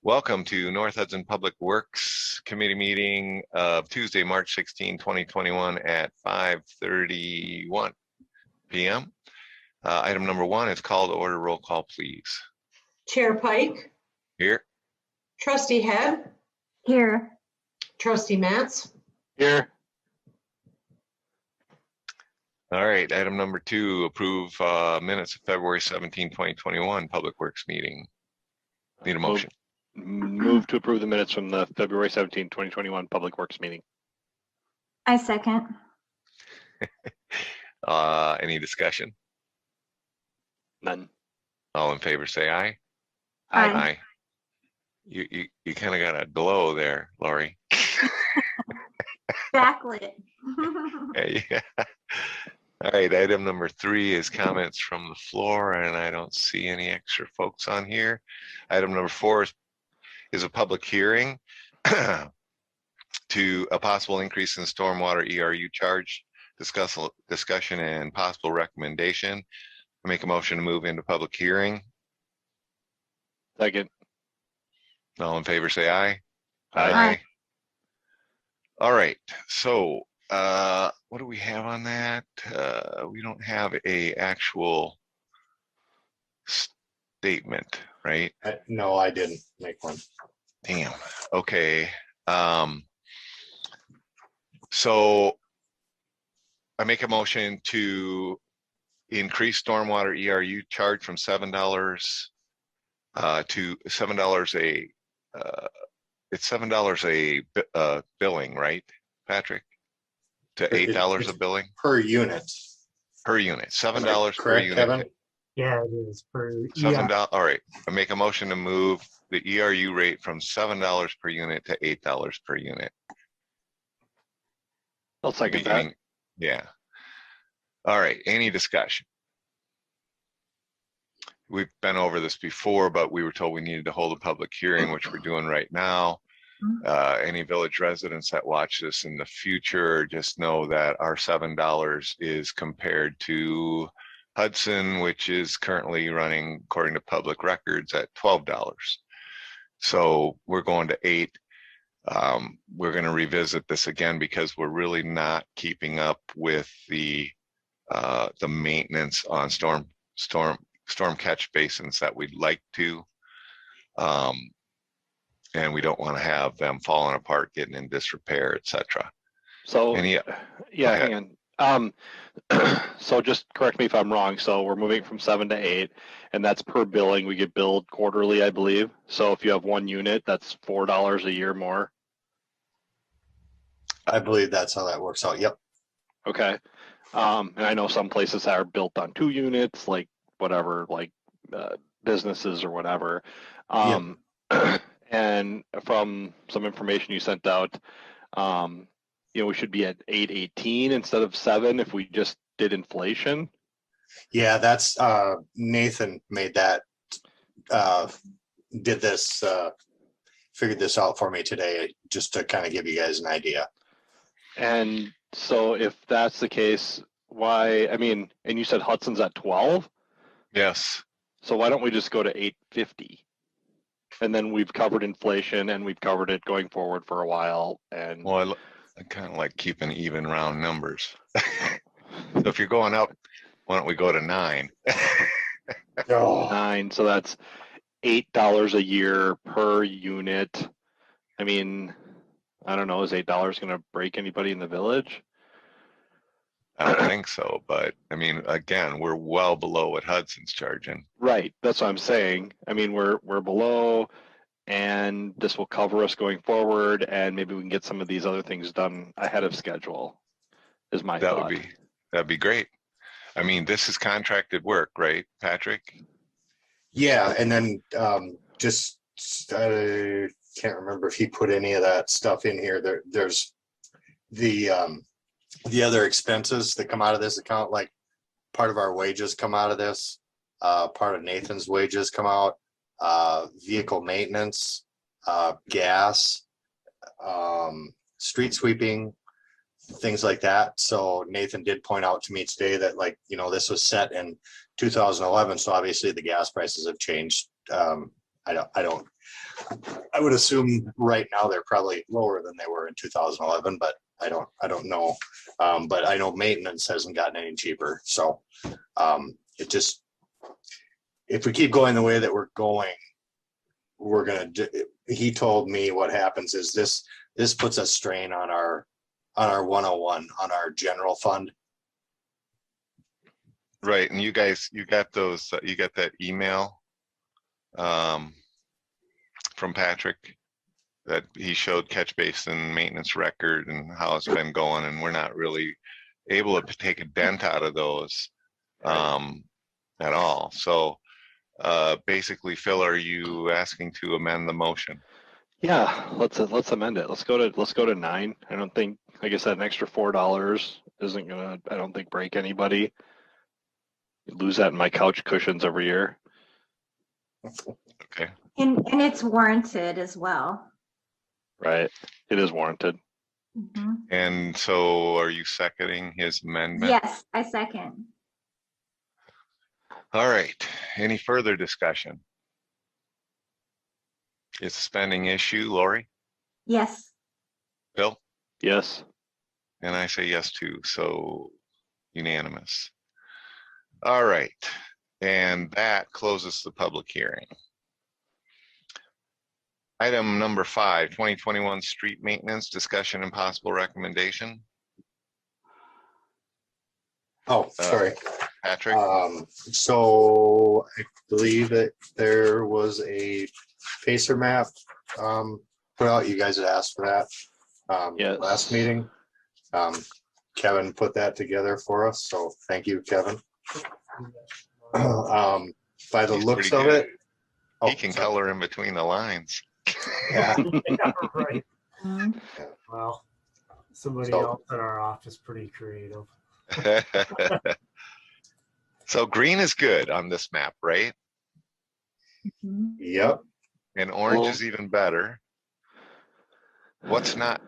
Welcome to North Hudson Public Works Committee meeting of Tuesday, March 16, 2021 at 5:31 p.m. Item number 1 is call to order. Roll call, please. Chair Pike. Here. Trustee Head. Here. Trustee Matz. Here. All right, item number 2, approve minutes of February 17, 2021 Public Works meeting. Need a motion. Move to approve the minutes from the February 17, 2021 Public Works meeting. I second. Any discussion? None. All in favor say aye. Aye. Aye. You kind of got a glow there, Lori. Backlit. Yeah. All right, item number 3 is comments from the floor, and I don't see any extra folks on here. Item number 4 is a public hearing to a possible increase in stormwater ERU charge, discussion and possible recommendation. I make a motion to move into public hearing. Second. All in favor say aye. Aye. All right, so what do we have on that? We don't have a actual statement, right? No, I didn't make one. Damn. Okay. So I make a motion to increase stormwater ERU charge from $7 to $7 it's $7 a billing, right, Patrick? To $8 a billing Per unit. per unit. $7 per Correct, unit. Kevin? Yeah, it is per $7. All right. I make a motion to move the ERU rate from $7 per unit to $8 per unit. I'll second that. Beginning- Yeah. All right. Any discussion? We've been over this before, but we were told we needed to hold a public hearing, which we're doing right now. Any village residents that watch this in the future, just know that our $7 is compared to Hudson, which is currently running, according to public records, at $12. So we're going to 8. We're going to revisit this again because we're really not keeping up with the maintenance on storm catch basins that we'd like to. And we don't want to have them falling apart, getting in disrepair, etc. So Any, yeah, hang on. So just correct me if I'm wrong. So we're moving from 7 to 8, and that's per billing. We get billed quarterly, I believe. So if you have 1 unit, that's $4 a year more. I believe that's how that works out. Yep. Okay. And I know some places are built on 2 units, like whatever, like businesses or whatever. And from some information you sent out, we should be at 818 instead of 7 if we just did inflation. Yeah, that's Nathan made that, did this, figured this out for me today, just to kind of give you guys an idea. And so if that's the case, why, and you said Hudson's at 12? yes. So why don't we just go to 850? And then we've covered inflation and we've covered it going forward for a while. And Well, I kind of like keeping even round numbers. So if you're going up, why don't we go to 9? 9, so that's $8 a year per unit. I don't know, is $8 going to break anybody in the village? I don't think so, but again, we're well below what Hudson's charging. Right, that's what I'm saying. We're below, and this will cover us going forward, and maybe we can get some of these other things done ahead of schedule, is my thought. That'd be great. This is contracted work, right, Patrick? Yeah, and then just can't remember if he put any of that stuff in here. There's the other expenses that come out of this account, like part of our wages come out of this, part of Nathan's wages come out, vehicle maintenance, gas, street sweeping, things like that. So Nathan did point out to me today that, this was set in 2011. So obviously the gas prices have changed. I don't I would assume right now they're probably lower than they were in 2011, but I don't know. But I know maintenance hasn't gotten any cheaper. So it just, if we keep going the way that we're going, we're gonna do, he told me what happens is this puts a strain on our 101, on our general fund. Right, and you guys, you got those, you got that email from Patrick that he showed catch basin maintenance record and how it's been going, and we're not really able to take a dent out of those at all. So basically, Phil, are you asking to amend the motion? Yeah, let's amend it. Let's go to 9. I don't think, like I said, an extra $4 isn't gonna, I don't think, break anybody. Lose that in my couch cushions every year. Okay. And it's warranted as well. Right. It is warranted. Mhm. And so are you seconding his amendment? Yes, I second. All right. Any further discussion? It's a spending issue, Lori, Yes. Bill, Yes. and I say yes too, so unanimous. All right, and that closes the public hearing. Item number 5, 2021 street maintenance discussion and possible recommendation. Oh, sorry. Patrick, So I believe that there was a pacer map put out. You guys had asked for that Yes. last meeting. Kevin put that together for us, so thank you, Kevin. By the He's looks pretty of good. it, he oh, can sorry. color in between the lines. Yeah, Yeah, right. Mhm. Well, somebody So- else in our office pretty creative. So green is good on this map, right? Mhm. yep. And orange Cool. is even better. What's not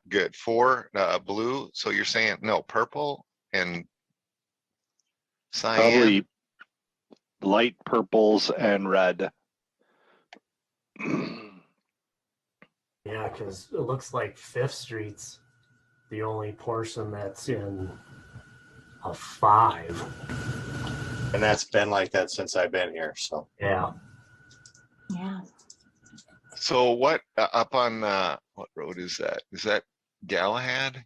good? 4 blue. So you're saying no, purple and cyan. Probably light purples and red. Yeah, because it looks like Fifth Street's the only portion that's in a 5. And that's been like that since I've been here. So Yeah. Yeah. So what up on what road is that? Is that Galahad?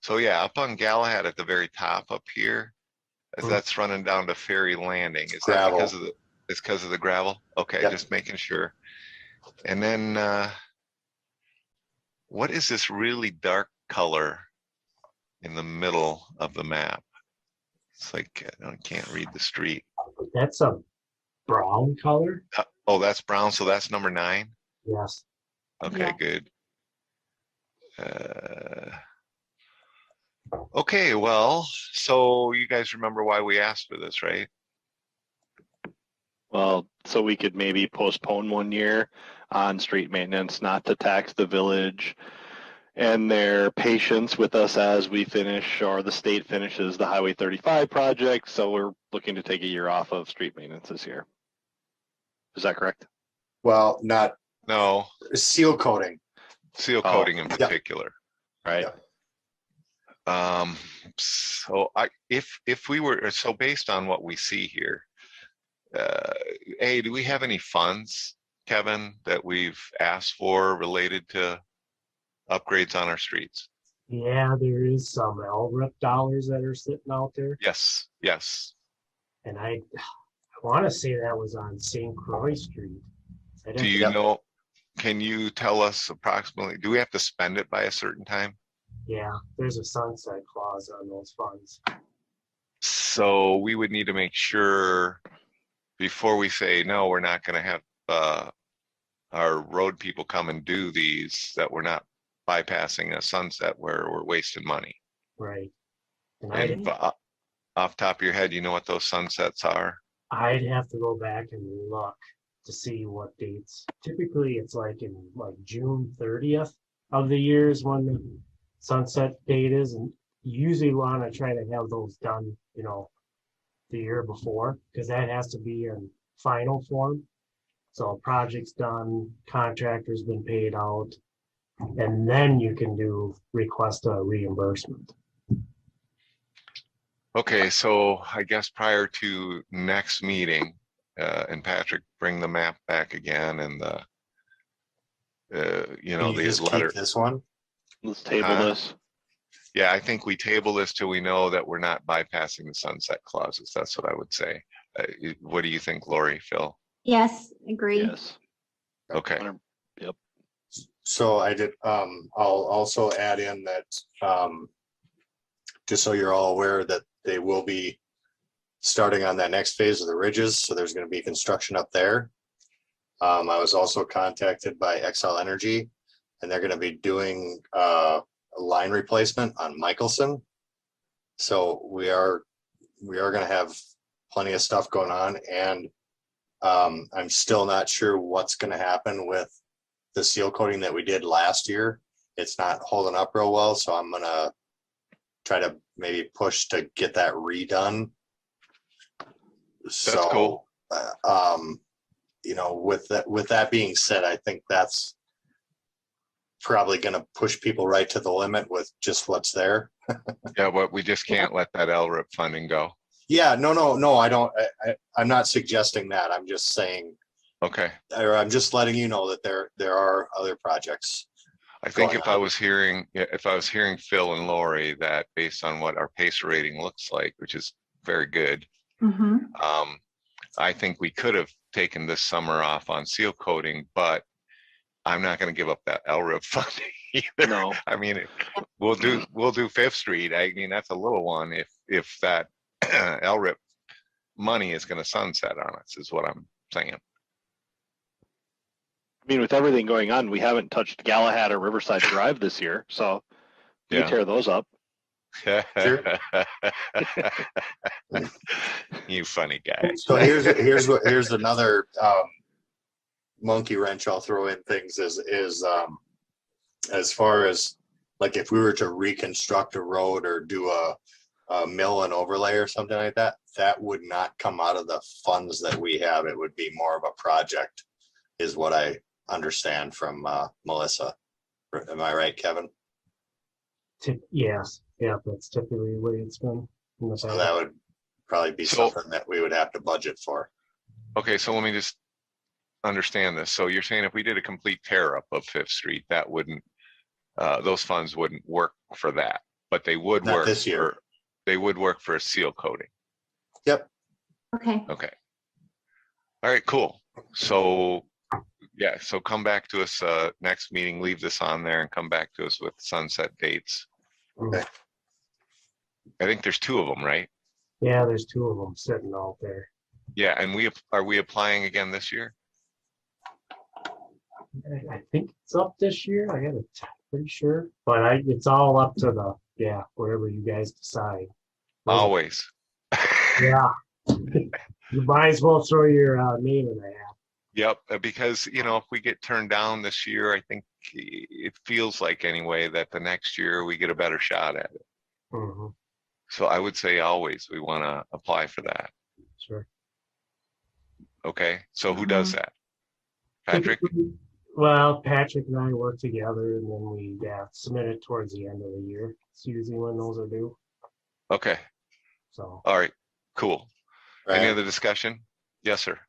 So yeah, up on Galahad at the very top up here, as Hmm. that's running down to Ferry Landing. Is Gravel. that because of the? It's because of the gravel. Okay, Yep. just making sure. And then what is this really dark color in the middle of the map? It's like I can't read the street. That's a brown color. Oh, that's brown. So that's number 9. Yes. Okay, Yeah. good. Okay, well, so you guys remember why we asked for this, right? Well, so we could maybe postpone 1 year on street maintenance, not to tax the village and their patience with us as we finish, or the state finishes the Highway 35 project. So we're looking to take a year off of street maintenance this year. Is that correct? well, not No, seal coating. seal Oh, coating in yeah. particular. Right. Yeah. So if we were, so based on what we see here, do we have any funds, Kevin, that we've asked for related to upgrades on our streets? Yeah, there is some LRIP dollars that are sitting out there. Yes, yes. And I want to say that was on St. Croix Street. I Do didn't- you Yep. know, can you tell us approximately, do we have to spend it by a certain time? Yeah, there's a sunset clause on those funds. So we would need to make sure before we say, no, we're not gonna have our road people come and do these, that we're not bypassing a sunset where we're wasting money. Right. And And off top of your head, you know what those sunsets are? I'd have to go back and look to see what dates. Typically, it's like in like June 30th of the year is when the sunset date is, and you usually want to try to have those done, the year before, because that has to be in final form. So project's done, contractor's been paid out, and then you can request a reimbursement. Okay, so I guess prior to next meeting, and Patrick, bring the map back again and the, you know, Can you the just letter. keep this one? Let's table this. Yeah, I think we table this till we know that we're not bypassing the sunset clauses. That's what I would say. What do you think, Lori, Phil? Yes, agree. Yes. Okay, Yep. So I did, I'll also add in that, just so you're all aware that they will be starting on that next phase of the ridges. So there's going to be construction up there. I was also contacted by XL Energy, and they're going to be doing a line replacement on Michelson. So we are going to have plenty of stuff going on, and I'm still not sure what's going to happen with the seal coating that we did last year. It's not holding up real well, so I'm going to try to maybe push to get that redone. That's cool. You know, with that being said, I think that's probably going to push people right to the limit with just what's there. Yeah, but we just can't let that LRIP funding go. Yeah, no, I don't. I'm not suggesting that. I'm just saying, Okay, or I'm just letting you know that there are other projects. I think Going if I on. was hearing Phil and Lori, that based on what our pace rating looks like, which is very good, Mm-hmm. I think we could have taken this summer off on seal coating, but I'm not going to give up that LRIP funding either. No. I mean, we'll do Fifth Street. I mean, that's a little one if that LRIP money is going to sunset on us, is what I'm saying. I mean, with everything going on, we haven't touched Galahad or Riverside Drive this year, so you Yeah. tear those up. Sure. You funny guy. So here's another monkey wrench I'll throw in things is as far as like if we were to reconstruct a road or do a mill and overlay or something like that, that would not come out of the funds that we have. It would be more of a project, is what I understand from Melissa. Am I right, Kevin? Yes, yeah, that's typically the way it's been in the So past. that would probably be something that we would have to budget for. Okay, so let me just understand this. So you're saying if we did a complete tear up of Fifth Street, that wouldn't, those funds wouldn't work for that, but they would Not work this year. they would work for a seal coating. Yep. Okay. Okay. All right, cool. So yeah, so come back to us next meeting, leave this on there and come back to us with sunset dates. Okay. I think there's 2 of them, right? Yeah, there's 2 of them sitting out there. Yeah, and are we applying again this year? I think it's up this year. I got it pretty sure, but it's all up to wherever you guys decide. Always. Yeah. You might as well throw your name in the hat. Yep, because if we get turned down this year, I think it feels like anyway that the next year we get a better shot at it. Mhm, So I would say always we want to apply for that. sure. Okay, so who does that? Patrick? Well, Patrick and I work together, and then we submit it towards the end of the year. It's usually when those are due. Okay, So all right, cool. Any Right. other discussion? Yes, sir.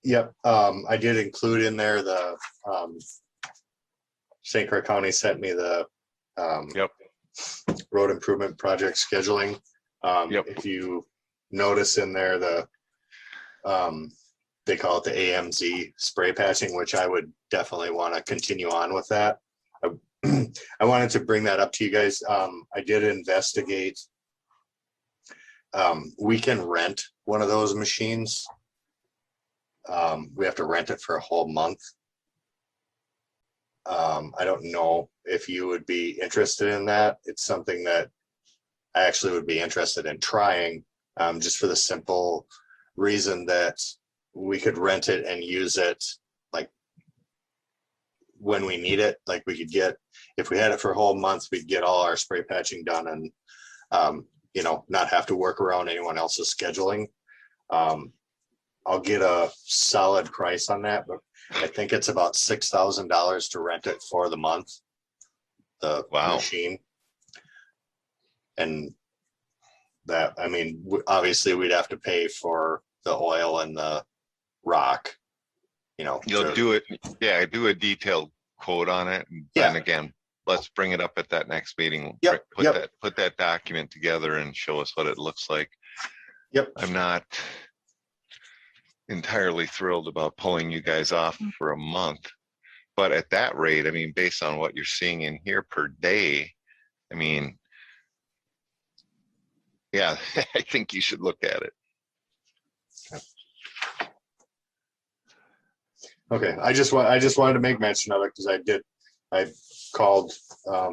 Yep. I did include in there the St. Clair County sent me the Yep. road improvement project scheduling. Yep. If you notice in there, they call it the AMZ spray patching, which I would definitely want to continue on with that. I wanted to bring that up to you guys. I did investigate. We can rent one of those machines. We have to rent it for a whole month. I don't know if you would be interested in that. It's something that I actually would be interested in trying, just for the simple reason that we could rent it and use it like when we need it. Like we could get, if we had it for a whole month, we'd get all our spray patching done and, not have to work around anyone else's scheduling. I'll get a solid price on that, but I think it's about $6,000 to rent it for the month. The Wow. machine. And that, I mean, obviously we'd have to pay for the oil and the rock, you know. You'll do it. Yeah, do a detailed quote on it. Yeah. And again, let's bring it up at that next meeting. Yep, Put that document together and show us what it looks like. Yep. I'm not entirely thrilled about pulling you guys off for a month, but at that rate, I mean, based on what you're seeing in here per day, I mean, yeah, I think you should look at it. Okay, I just wanted to make mention of it because I called, I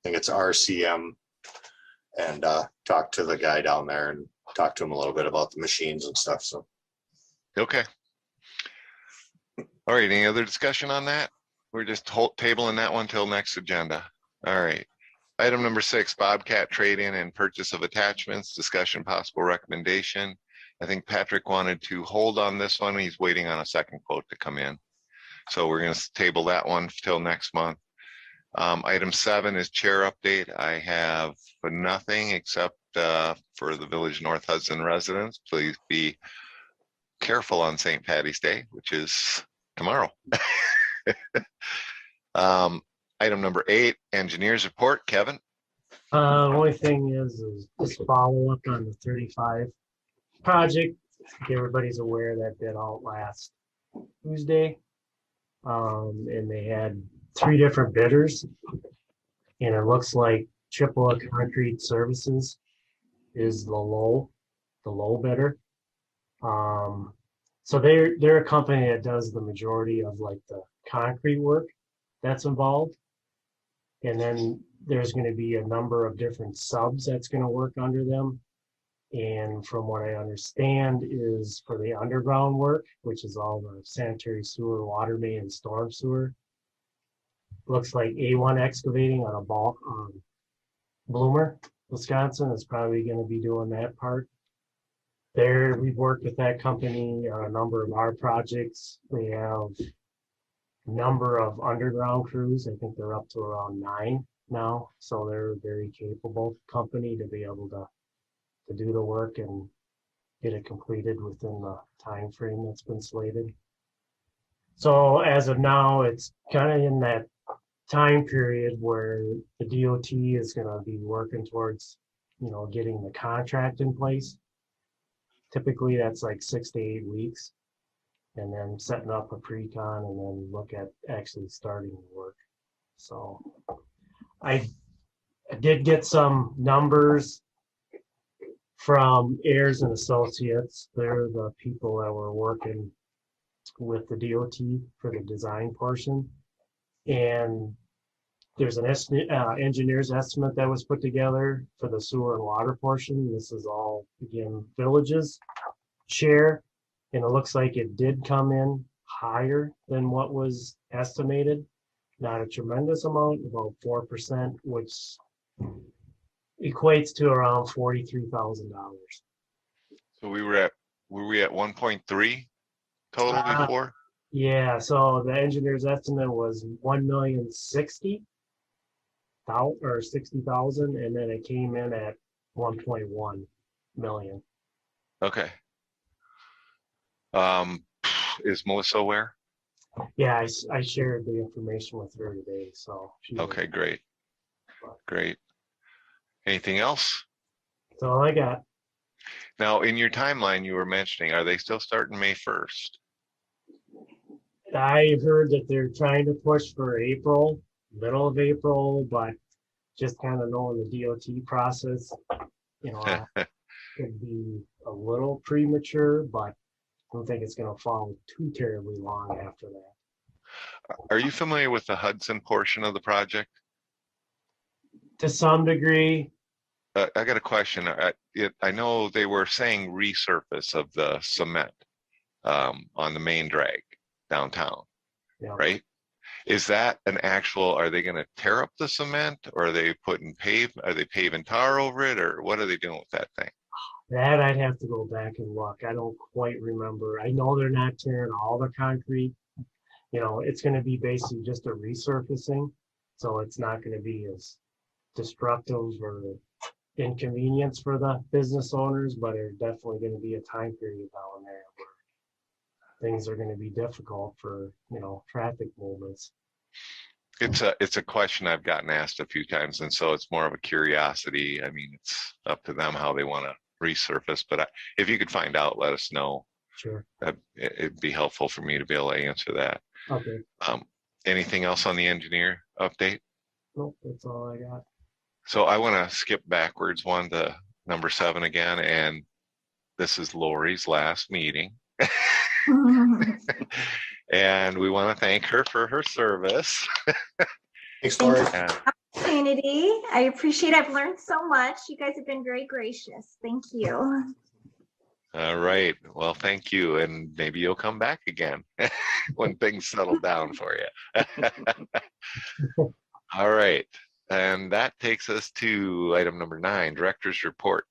think it's RCM, and talked to the guy down there and talked to him a little bit about the machines and stuff. So. Okay. All right, any other discussion on that? We're just tabling that one till next agenda. All right. Item number 6, Bobcat trade-in and purchase of attachments, discussion possible recommendation. I think Patrick wanted to hold on this one. He's waiting on a second quote to come in. So we're going to table that one till next month. Item 7 is chair update. I have nothing except for the Village North Hudson residents. Please be careful on St. Patty's Day, which is tomorrow. Item number 8, engineers report. Kevin. Only thing is just follow up on the 35 project. I think everybody's aware that bid out last Tuesday. And they had 3 different bidders. And it looks like Chippewa Concrete Services is the low bidder. So they're a company that does the majority of like the concrete work that's involved. And then there's going to be a number of different subs that's going to work under them. And from what I understand is for the underground work, which is all the sanitary sewer, water main, and storm sewer. Looks like A1 Excavating on a bulk Bloomer, Wisconsin is probably going to be doing that part. We've worked with that company on a number of our projects. They have a number of underground crews. I think they're up to around 9 now. So they're a very capable company to be able to do the work and get it completed within the time frame that's been slated. So as of now, it's kind of in that time period where the DOT is going to be working towards, getting the contract in place. Typically, that's like 6 to 8 weeks, and then setting up a pre-con and then look at actually starting the work. So I did get some numbers from Ayers and Associates. They're the people that were working with the DOT for the design portion. And there's an engineer's estimate that was put together for the sewer and water portion. This is all, again, villages share. And it looks like it did come in higher than what was estimated. Not a tremendous amount, about 4%, which equates to around $43,000. So were we at 1.3 total before? Yeah, so the engineer's estimate was 1,060,000 or 60,000, and then it came in at 1.1 million. Okay. Is Melissa aware? Yeah, I shared the information with her today, so okay, great. Anything else? That's all I got. Now, in your timeline, you were mentioning, are they still starting May 1st? I heard that they're trying to push for April, middle of April, but just kind of knowing the DOT process, could be a little premature, but I don't think it's going to fall too terribly long after that. Are you familiar with the Hudson portion of the project? To some degree. I got a question. I know they were saying resurface of the cement on the main drag downtown, Yeah. right? Is that an actual, are they going to tear up the cement, or are they paving tar over it, or what are they doing with that thing? That I'd have to go back and look. I don't quite remember. I know they're not tearing all the concrete. You know, it's gonna be basically just a resurfacing, so it's not gonna be as destructive or inconvenience for the business owners, but there's definitely gonna be a time period down there where things are gonna be difficult for, you know, traffic movements. It's a question I've gotten asked a few times, and so it's more of a curiosity. I mean, it's up to them how they want to resurface, but if you could find out, let us know. Sure. That it'd be helpful for me to be able to answer that. Okay. Anything else on the engineer update? Nope, that's all I got. So I want to skip backwards one to number 7 again, and this is Lori's last meeting. And we want to thank her for her service. Thanks, Lori. Opportunity. I appreciate it. I've learned so much. You guys have been very gracious. Thank you. All right. Well, thank you. And maybe you'll come back again when things settle down for you. All right. And that takes us to item number 9, Director's Report.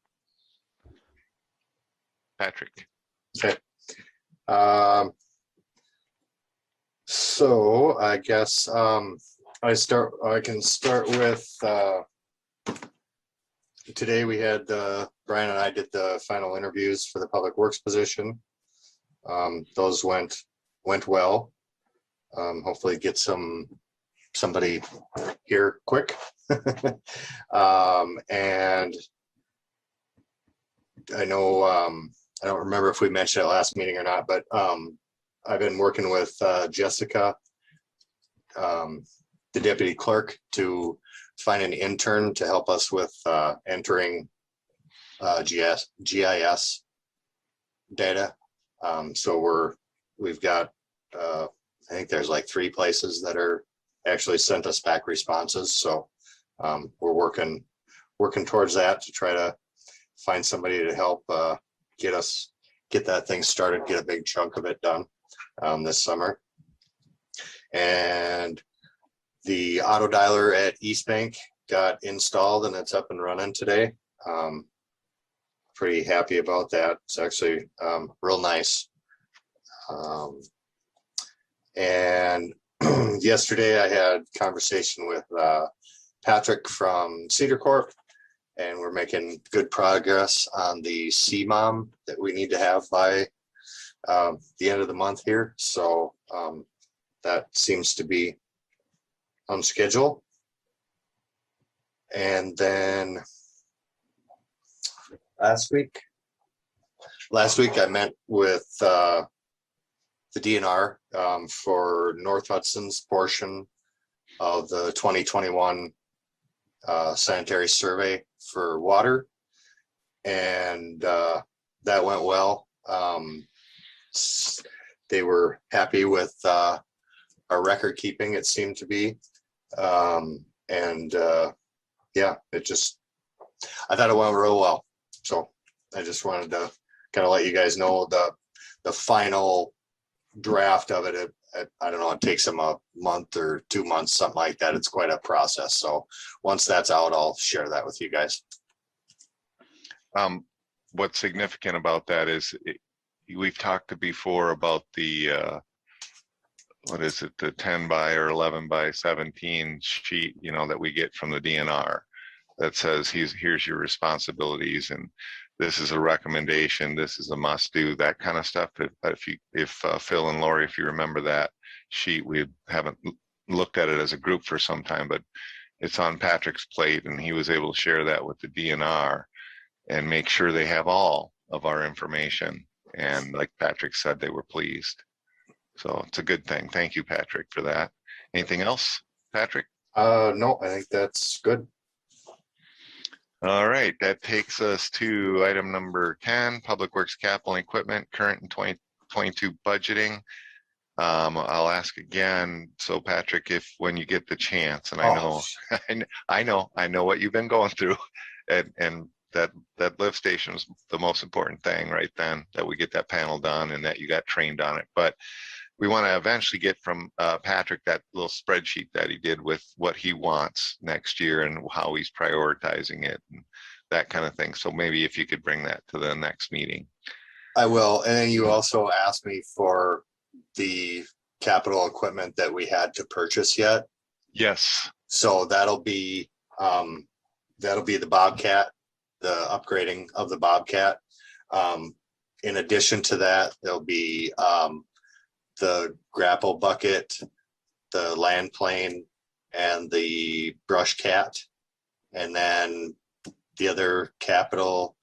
Patrick. Okay. So I guess I can start with today we had Brian and I did the final interviews for the public works position. Those went well. Hopefully get somebody here quick. And I know I don't remember if we mentioned it last meeting or not, but I've been working with Jessica, the deputy clerk, to find an intern to help us with entering GIS data. So we've got I think there's like 3 places that are actually sent us back responses. So we're working towards that to try to find somebody to help get that thing started, get a big chunk of it done this summer. And the auto dialer at East Bank got installed and it's up and running today. Pretty happy about that. It's actually real nice. And yesterday I had a conversation with Patrick from Cedar Corp, and we're making good progress on the CMOM that we need to have by the end of the month here. So that seems to be on schedule. And then last week I met with the DNR for North Hudson's portion of the 2021 sanitary survey for water, and that went well. They were happy with our record keeping, it seemed to be, and yeah, I thought it went real well. So I just wanted to kind of let you guys know the final draft of it. I don't know, it takes them a month or 2 months, something like that. It's quite a process. So once that's out, I'll share that with you guys. What's significant about that is we've talked before about the what is it, the 10 by or 11 by 17 sheet, you know, that we get from the DNR that says here's your responsibilities and this is a recommendation, this is a must do, that kind of stuff. If Phil and Lori, if you remember that sheet, we haven't looked at it as a group for some time, but it's on Patrick's plate, and he was able to share that with the DNR and make sure they have all of our information. And like Patrick said, they were pleased. So it's a good thing. Thank you, Patrick, for that. Anything else, Patrick? No, I think that's good. All right, that takes us to item number 10, Public Works Capital and Equipment, current and 2022 budgeting. I'll ask again. So Patrick, if when you get the chance, and I know what you've been going through, and that lift station is the most important thing right then, that we get that panel done and that you got trained on it. But we want to eventually get from Patrick that little spreadsheet that he did with what he wants next year and how he's prioritizing it. And that kind of thing. So maybe if you could bring that to the next meeting. I will. And then you also asked me for the capital equipment that we had to purchase yet. Yes. So that'll be the Bobcat, the upgrading of the Bobcat. In addition to that, there'll be the grapple bucket, the land plane, and the brush cat. And then the other capital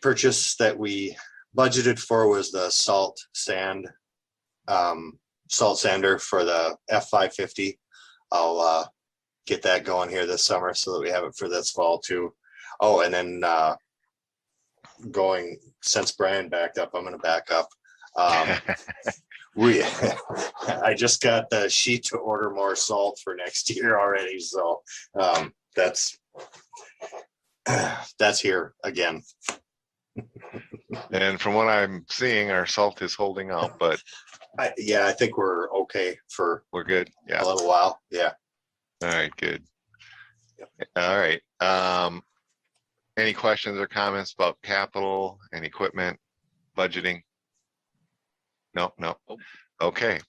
purchase that we budgeted for was the salt sander for the F550. I'll get that going here this summer so that we have it for this fall too. Oh, and then since Brian backed up, I'm going to back up. I just got the sheet to order more salt for next year already. So that's here again. And from what I'm seeing, our salt is holding out, but I think we're okay for we're good. Yeah. a little while. Yeah. All right, good. All right. Any questions or comments about capital and equipment budgeting? No. Okay.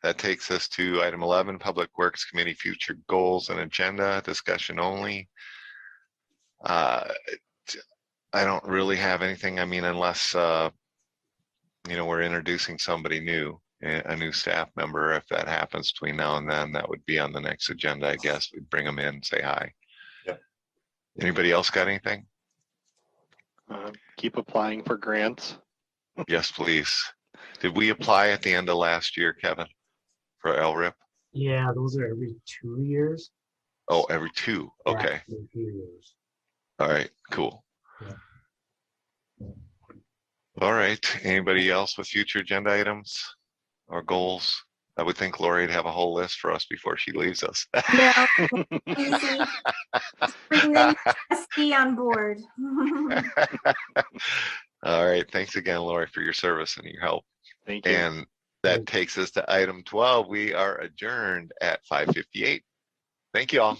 That takes us to item 11, Public Works Committee future goals and agenda discussion only. I don't really have anything. I mean, unless we're introducing somebody new, a new staff member. If that happens between now and then, that would be on the next agenda, I guess. We'd bring them in and say hi. Yep. Anybody else got anything? Keep applying for grants. Yes, please. Did we apply at the end of last year, Kevin, for LRIP? Yeah, those are every 2 years. Oh, every 2. Okay. Yeah, every 2 years. All right, cool. Yeah. All right. Anybody else with future agenda items or goals? I would think Lori'd have a whole list for us before she leaves us. No, easy. Bring the trustee on board. All right. Thanks again, Lori, for your service and your help. Thank you. And that takes us to item 12. We are adjourned at 5:58. Thank you all.